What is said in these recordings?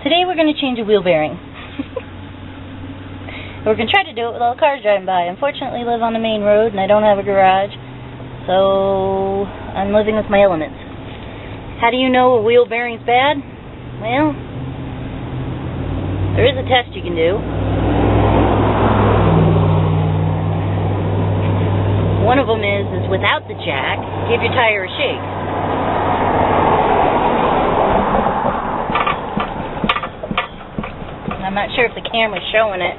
Today we're going to change a wheel bearing. We're going to try to do it with all the cars driving by. Unfortunately, I live on the main road and I don't have a garage, so I'm living with my elements. How do you know a wheel bearing's bad? Well, there is a test you can do. One of them is without the jack, give your tire a shake. I'm not sure if the camera's showing it,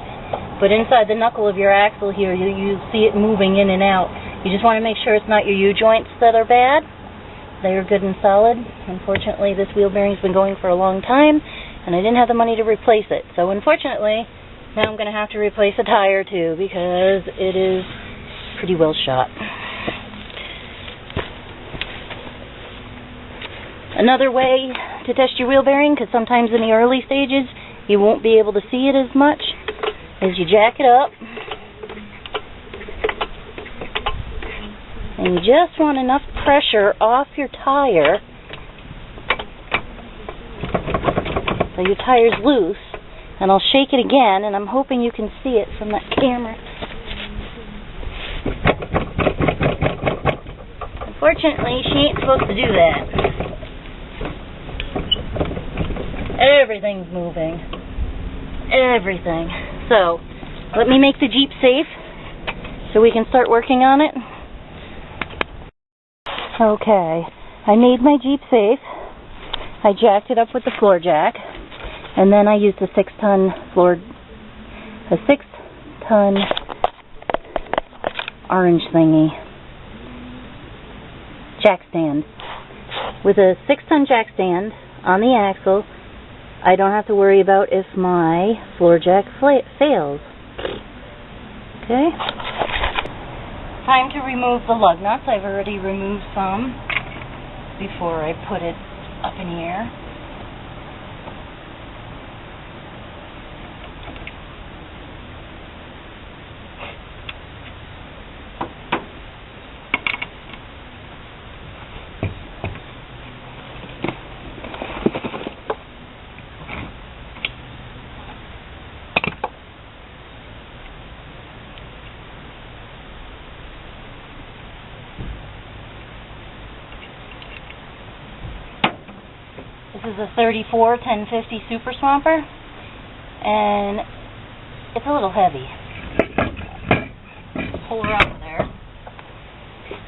but inside the knuckle of your axle here, you see it moving in and out. You just want to make sure it's not your U-joints that are bad. They are good and solid. Unfortunately, this wheel bearing's been going for a long time, and I didn't have the money to replace it. So unfortunately, now I'm going to have to replace a tire too, because it is pretty well shot. Another way to test your wheel bearing, because sometimes in the early stages you won't be able to see it as much, is you jack it up and you just want enough pressure off your tire so your tire's loose, and I'll shake it again, and I'm hoping you can see it from that camera. Unfortunately, she ain't supposed to do that. Everything's moving. Everything. So, let me make the Jeep safe so we can start working on it. Okay, I made my Jeep safe. I jacked it up with the floor jack, and then I used a 6-ton orange thingy jack stand. With a 6-ton jack stand on the axle, I don't have to worry about if my floor jack fails. Okay? Time to remove the lug nuts. I've already removed some before I put it up in the air. This is a 34 1050 Super Swamper, and it's a little heavy. Pull her out of there.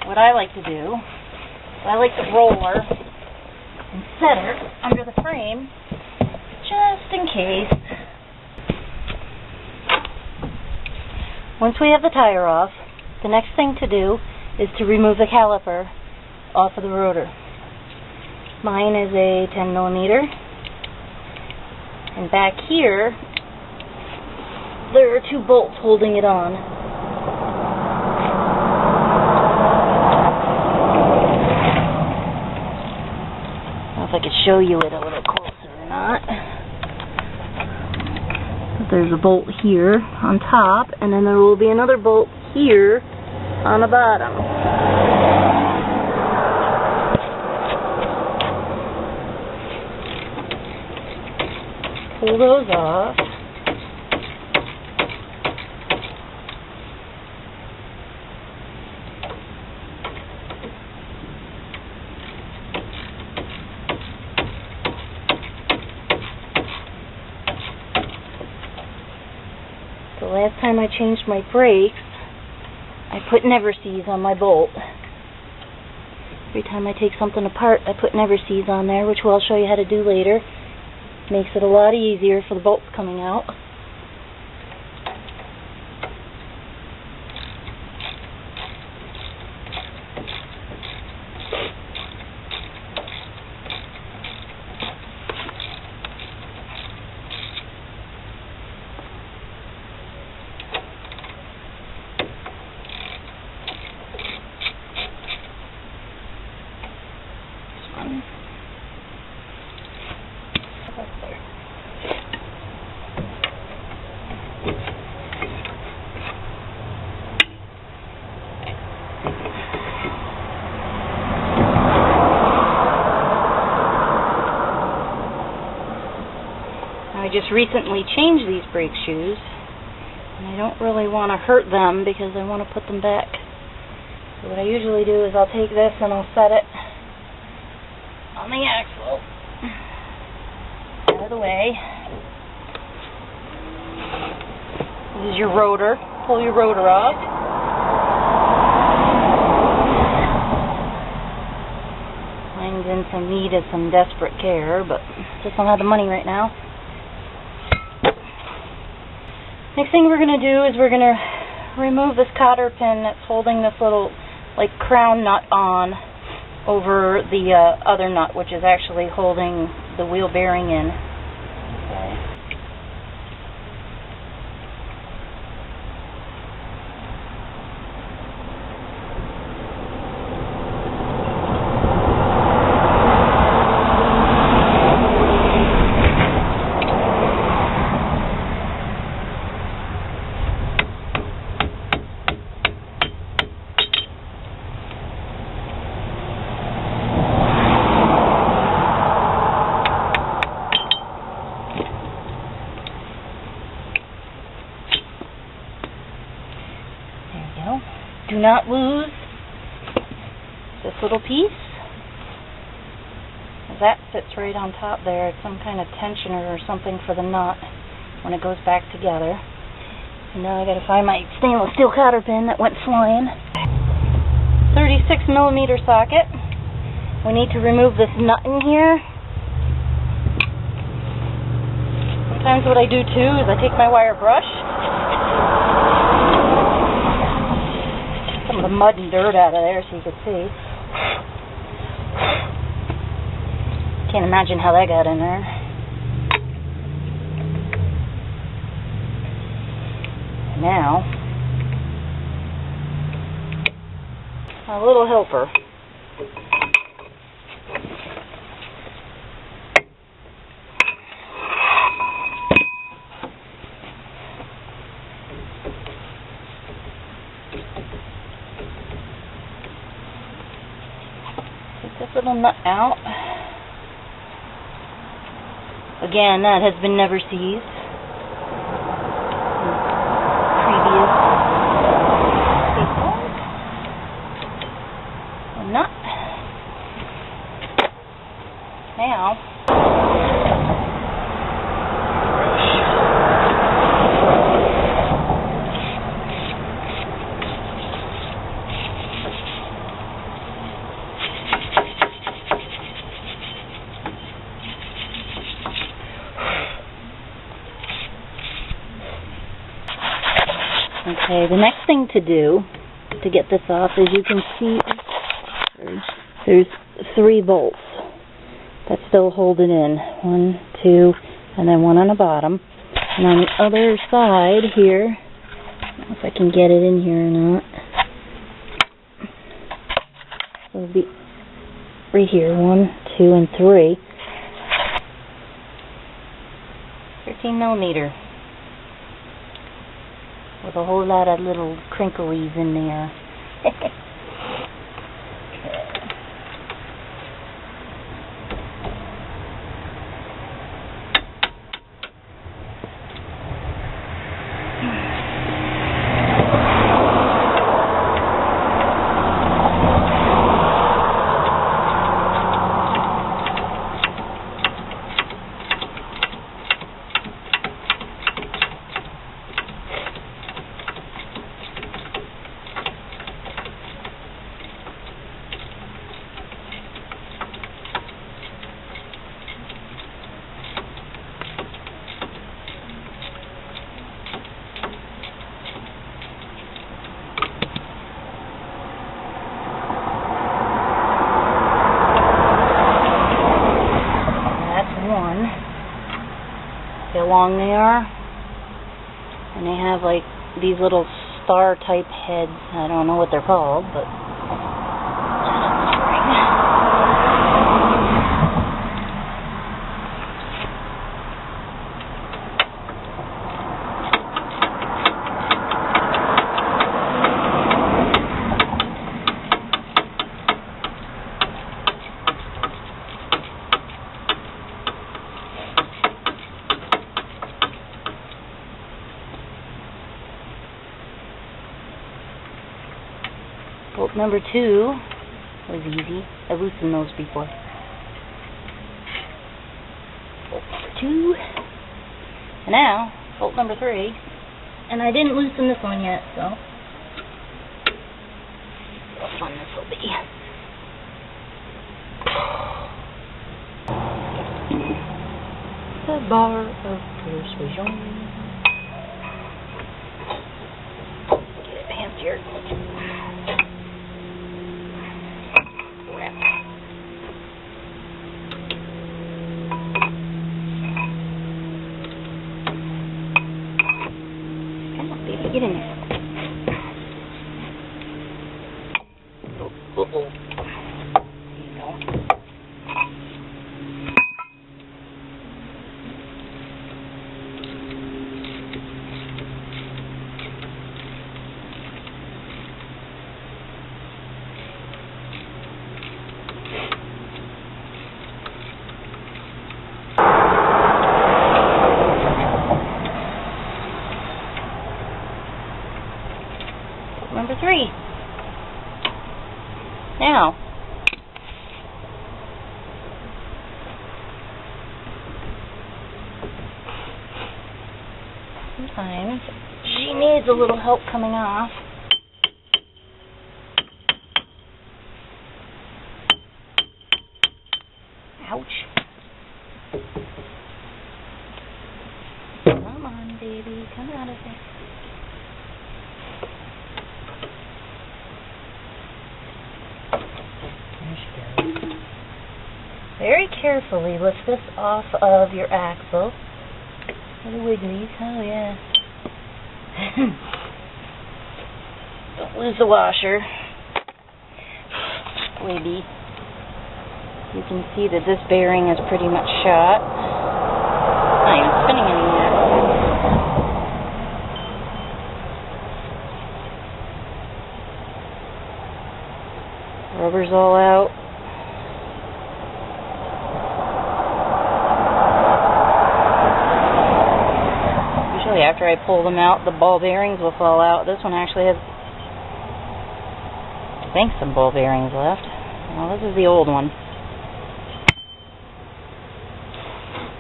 What I like to do is I like to roll her and set her under the frame just in case. Once we have the tire off, the next thing to do is to remove the caliper off of the rotor. Mine is a 10mm, and back here there are 2 bolts holding it on. I don't know if I could show you it a little closer or not. There's a bolt here on top, and then there will be another bolt here on the bottom. Pull those off. The last time I changed my brakes, I put never-sees on my bolt. Every time I take something apart, I put never-sees on there, which I'll show you how to do later. Makes it a lot easier for the bolts coming out. just recently changed these brake shoes, and I don't really want to hurt them because I want to put them back. So what I usually do is I'll take this and I'll set it on the axle out of the way. This is your rotor. Pull your rotor off. Mine's in some need of some desperate care, but just don't have the money right now. Next thing we're going to do is we're going to remove this cotter pin that's holding this little like crown nut on over the other nut, which is actually holding the wheel bearing in. Okay. Do not lose this little piece. That sits right on top there. It's some kind of tensioner or something for the nut when it goes back together. And now I got to find my stainless steel cotter pin that went flying. 36mm socket. We need to remove this nut in here. Sometimes what I do too is I take my wire brush, some of the mud and dirt out of there so you can see. Can't imagine how that got in there. Now, a little helper. This little nut out. Again, that has been never seized. Previous nut. Now, okay, the next thing to do to get this off is you can see there's 3 bolts that still hold it in. 1, 2, and then 1 on the bottom. And on the other side here, I don't know if I can get it in here or not. It'll be right here, 1, 2, and 3. 13mm. With a whole lot of little crinklies in there. How long they are, and they have like these little star type heads. I don't know what they're called, but number 2 was easy. I loosened those before. Bolt number 2. And now, bolt number 3. And I didn't loosen this one yet, so see how fun this will be. The bar of persuasion. Get it fancier. Crap. Come on, baby, get in there. Oh. There you go. Number 3. Now, sometimes she needs a little help coming off. Ouch. Come on, baby. Come out of there. Very carefully lift this off of your axle. The wigglies, oh yeah. Don't lose the washer. Squibby. You can see that this bearing is pretty much shot. Not even spinning anymore. Rubber's all out. After I pull them out, the ball bearings will fall out. This one actually has, I think, some ball bearings left. Well, this is the old one.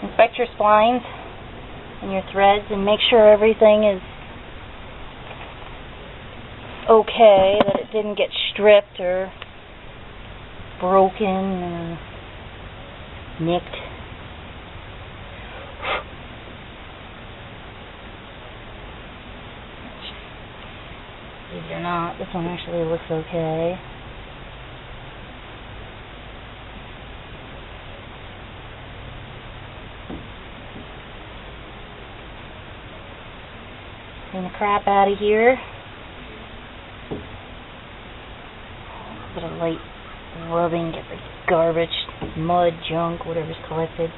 Inspect your splines and your threads and make sure everything is okay, that it didn't get stripped or broken or nicked. Believe it or not, this one actually looks okay. Clean the crap out of here. A little bit of light rubbing, get the garbage, mud, junk, whatever's collected.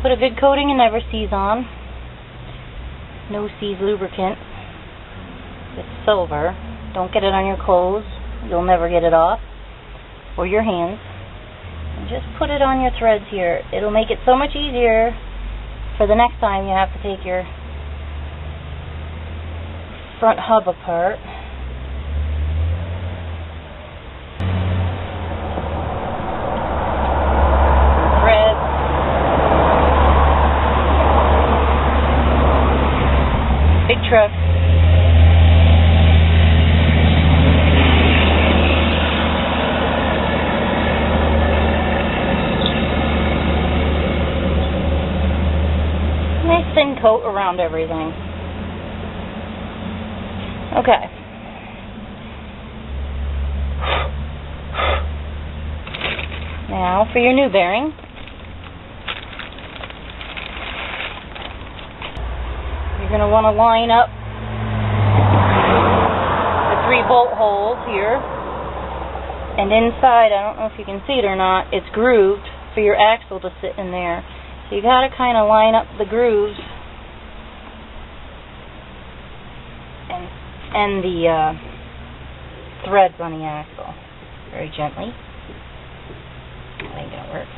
Put a good coating of Never Seas on. No Seas lubricant. It's silver. Don't get it on your clothes. You'll never get it off. Or your hands. And just put it on your threads here. It'll make it so much easier for the next time you have to take your front hub apart. Threads. Big truck. Nice thin coat around everything. Okay. Now for your new bearing. You're going to want to line up the 3 bolt holes here. And inside, I don't know if you can see it or not, it's grooved for your axle to sit in there. So you got to kind of line up the grooves and the threads on the axle very gently. That ain't gonna work.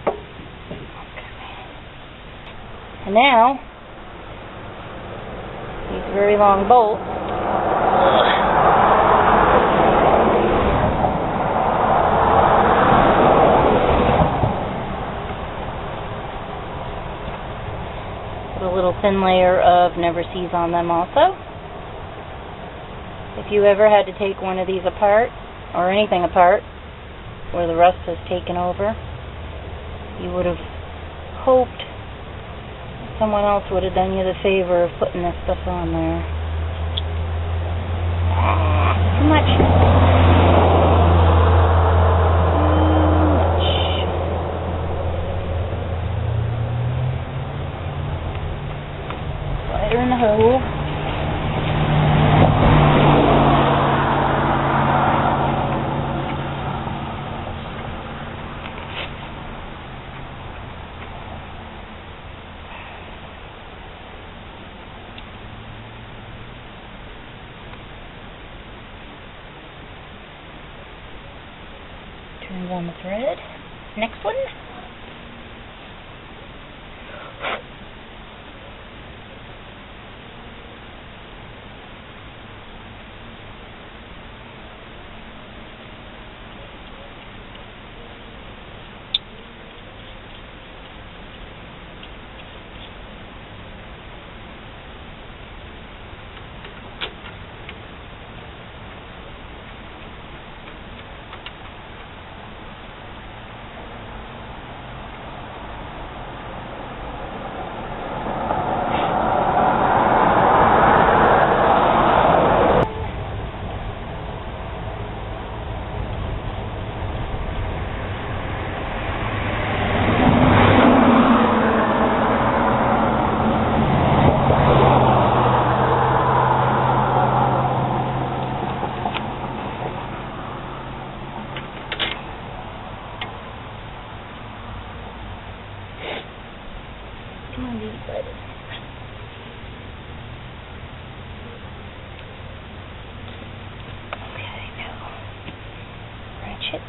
Okay. And now these very long bolts thin layer of Never Seas on them also. If you ever had to take one of these apart, or anything apart, where the rust has taken over, you would have hoped someone else would have done you the favor of putting this stuff on there. Too much. Slide her in the hole. Turns on the thread. Next one. Come on, baby, slide it. Okay, now wrench it.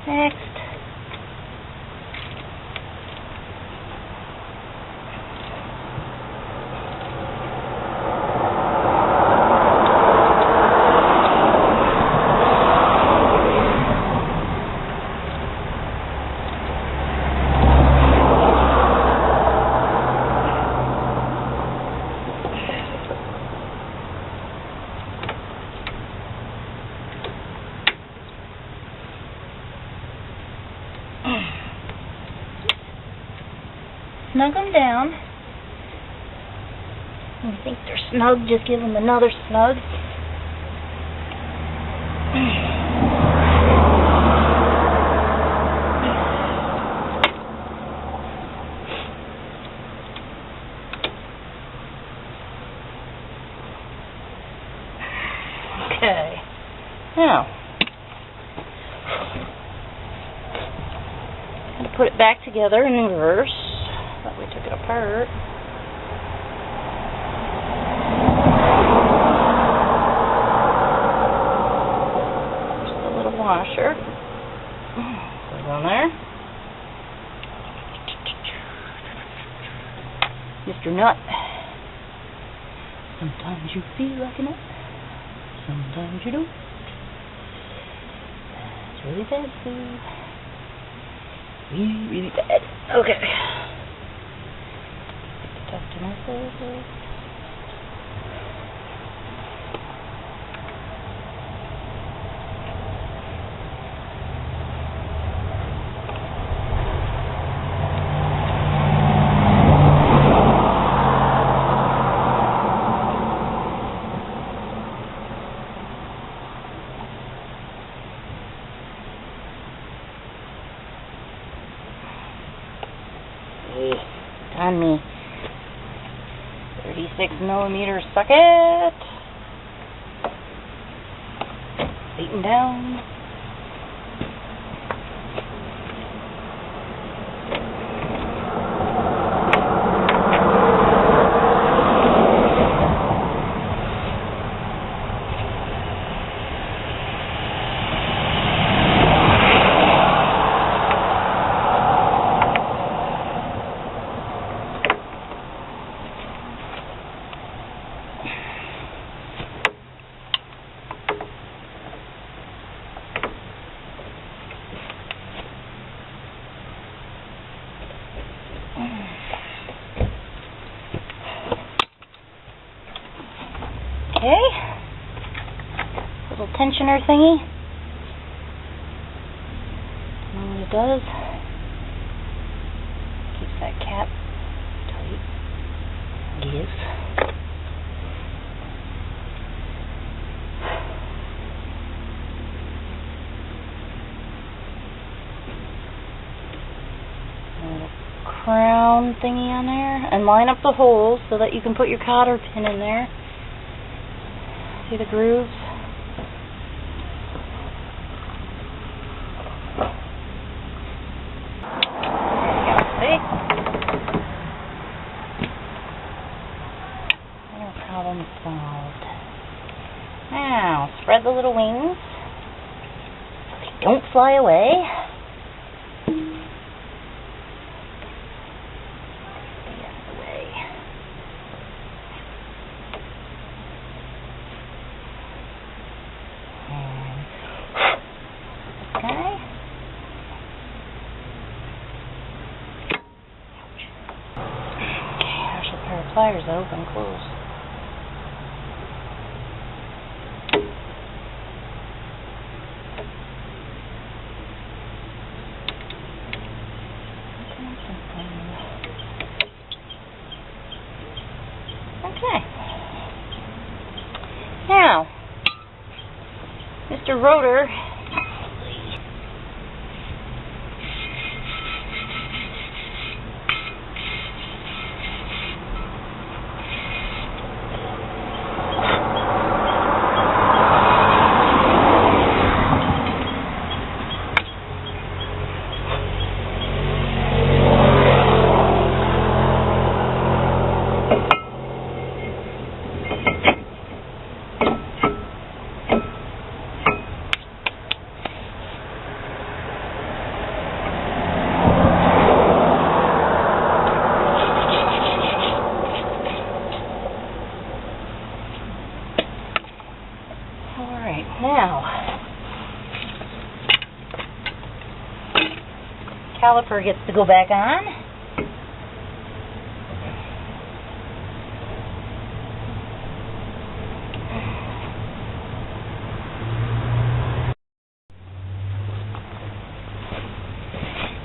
Next. Snug them down. When you think they're snug, just give them another snug. Okay. Now, put it back together in reverse. Thought we took it apart. Just a little washer. Put it on there. Mr. Nut. Sometimes you feel like a nut. Sometimes you don't. It's really bad food. Really, really bad. Okay. Tuck to my face. On me. 36 millimeter socket. tighten down. Okay, little tensioner thingy. And what it does, keeps that cap tight. Yes. Little crown thingy on there, and line up the holes so that you can put your cotter pin in there. See the grooves? See? No problem solved. Now, spread the little wings so they don't fly away. Pliers open, close. Okay. Now, Mr. Rotor, now, caliper gets to go back on.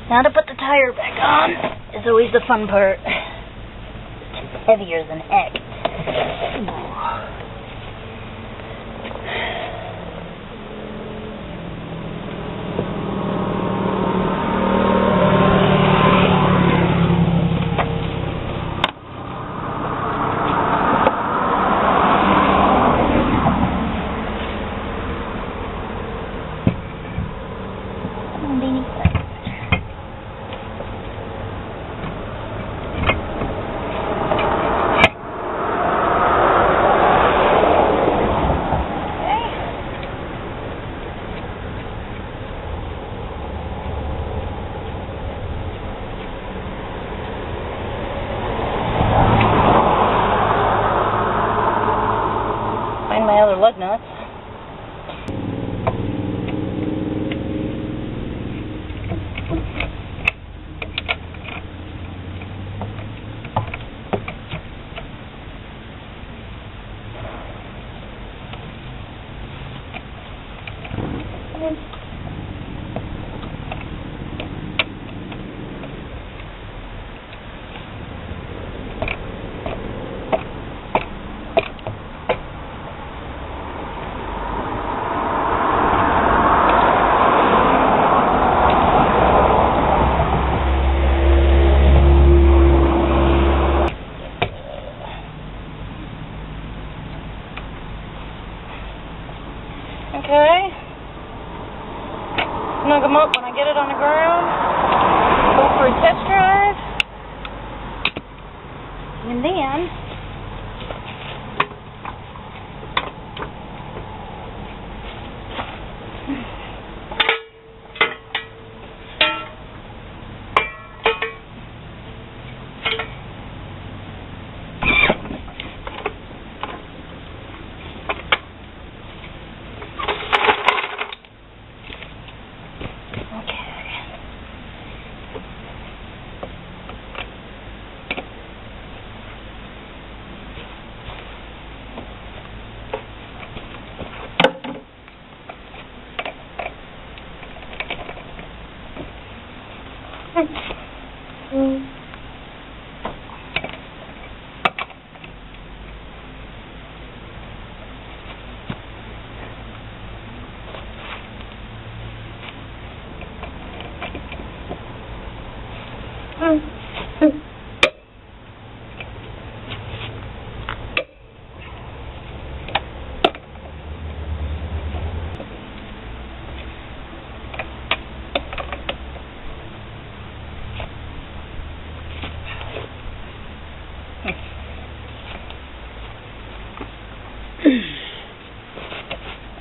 Now to put the tire back on is always the fun part. It's heavier than heck. Find my other lug nuts. What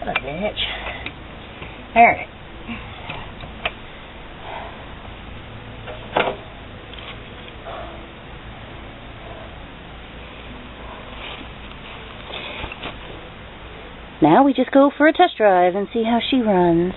a bitch. Alright. Now we just go for a test drive and see how she runs.